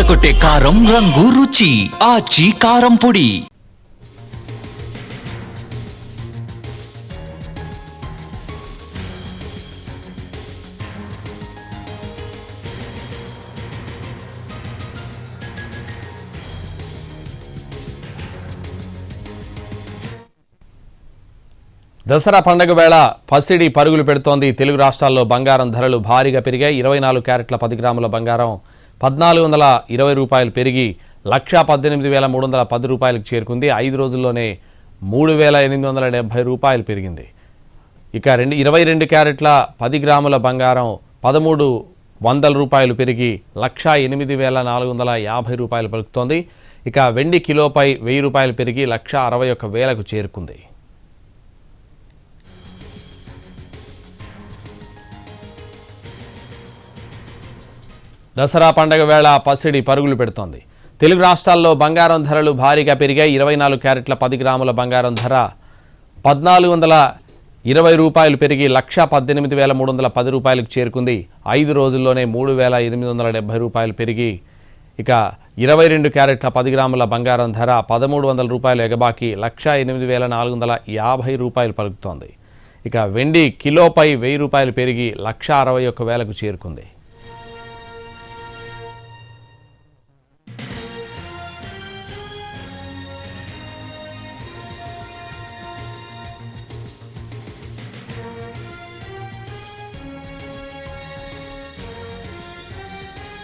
అదరగొట్టే కారం రంగు రుచి ఆచి కారం పొడి. దసరా పండుగ వేళ పసిడి పరుగులు పెడుతోంది. తెలుగు రాష్ట్రాల్లో బంగారం ధరలు భారీగా పెరిగాయి. 24 క్యారెట్ల 10 గ్రాముల బంగారం 1420 రూపాయలు పెరిగి 1,18,310 రూపాయలకు చేరుకుంది. 5 రోజుల్లోనే 3,870 రూపాయలు పెరిగింది. ఇక 22 క్యారెట్ల 10 గ్రాముల బంగారం 1,300 రూపాయలు పెరిగి 1,08,450 రూపాయలు పలుకుతోంది. ఇక వెండి కిలోపై 1000 రూపాయలు పెరిగి 1,61,000కు చేరుకుంది. దసరా పండుగ వేళ పసిడి పరుగులు పెడుతోంది. తెలుగు రాష్ట్రాల్లో బంగారం ధరలు భారీగా పెరిగాయి. 24 క్యారెట్ల 10 గ్రాముల బంగారం ధర 1,420 రూపాయలు పెరిగి 1,18,310 రూపాయలకు చేరుకుంది. 5 రోజుల్లోనే 3,870 రూపాయలు పెరిగి ఇక 22 క్యారెట్ల 10 గ్రాముల బంగారం ధర 1,300 రూపాయలు ఎగబాకి 1,08,450 రూపాయలు పలుకుతోంది. ఇక వెండి కిలోపై 1000 రూపాయలు పెరిగి 1,61,000కు చేరుకుంది.